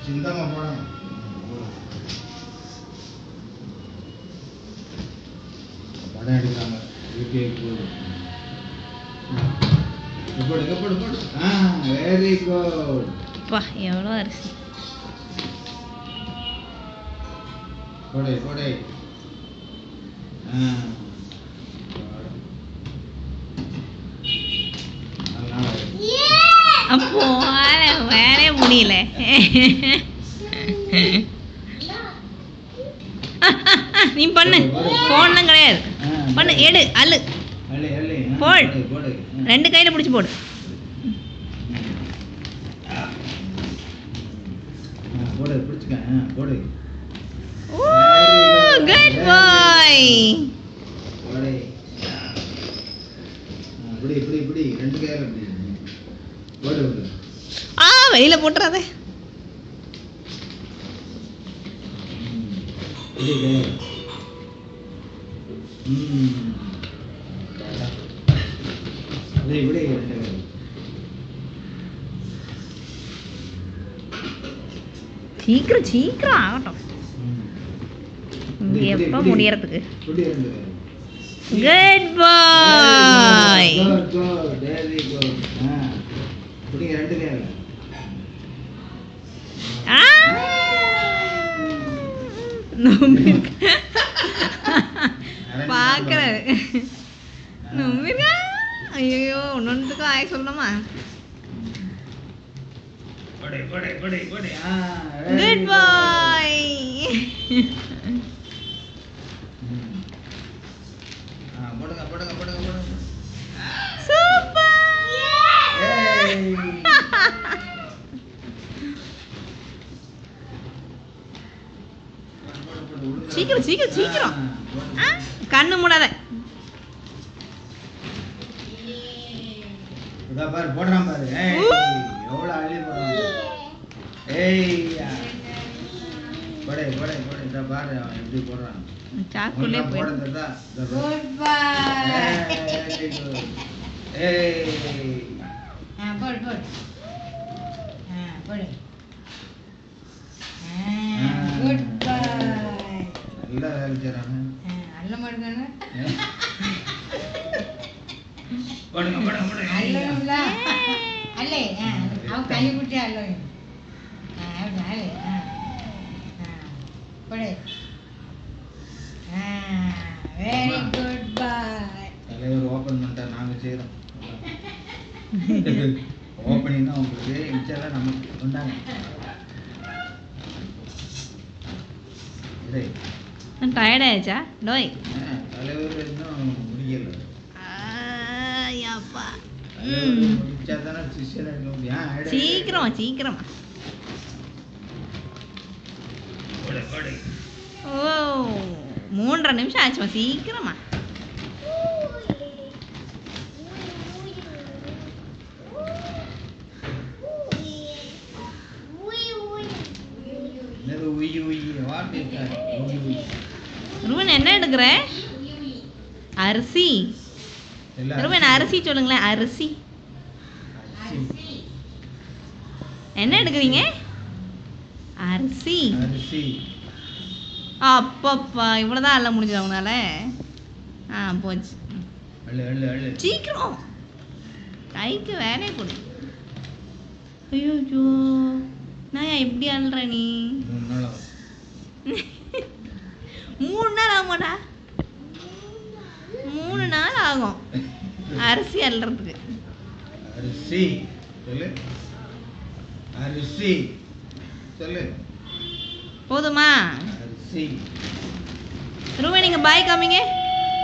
சிந்தாம போடணும். படம் எடுக்கிறாங்க. போடு. Very good. பா எவ்வளோ அரிசி. போடு. அப்போ வேற முடியல. நீ பண்ணு. போன்லாம் கிடையாது. பண்ணு, எடு, அள்ளு, போடு. 2 கையில பிடிச்சி போடு. போடு. குட் பாய். இப்படி 2 கையில போடு. வெளியில போட்டுறாத. சீக்கிரம் ஆகட்டும். எப்ப முடியறதுக்கு. குட் பாய். பாக்குறது நம்பிருக்கா. ஐயோ ஒன்னொன்றுக்கும் ஆய சொல்லணுமா. குட் பாய். போடுங்க. சூப்பர். சீக்கிரம். கண்ணு மூடாத. பாரு போடுறான் பாரு. எவ்வளவு அள்ளி போடுறான். போடு. இத பாரு எப்படி போடுறான். சாக்குலே போடுறதா. குட் பாய். போடு. போடு. குட் பாய். நல்லா வேலை செய்றாங்க. நல்ல மாடுதானே. போடுங்க. அல்லல. அல்லே. அவ கை குட்டி அல்ல. அல்லே. போடு. வெரி குட் பாய். தலைவர் ஓபன் பண்ணிட்டா நாங்க செய்றோம். ஓபனிங் தான் உங்களுக்கு இன்ஷால்லா நமக்கு கொண்டாங்க. நான் டயர்ட் ஆயிச்சா டோய். தலைவர் இன்னும் முடியல. ஐயப்பா. முடிச்சாதானே சிஷியன் இருக்க முடியும். சீக்கிரம். போடு. 3 நிமிஷம் ஆச்சுமா. சீக்கிரமா. ருவன் என்ன எடுக்கிற? அரிசி. ருவன் அரிசி சொல்லுங்களேன். அரிசி என்ன எடுக்கிறீங்க? அரிசி. அப்பப்பா இவ்வளோதான் அள்ள முடிஞ்சது அவங்களால. போச்சு. சீக்கிரம் கைக்கு வேலையை கொடு. ஐயோ நான் எப்படி அள்ளுற நீ? 3 நாள் ஆகுமாடா. 3 நாள் ஆகும் அரிசி அள்ளுறதுக்கு. அரிசி சொல்லு. போதுமா? ரூபா நீங்க பாய் காமிங்க.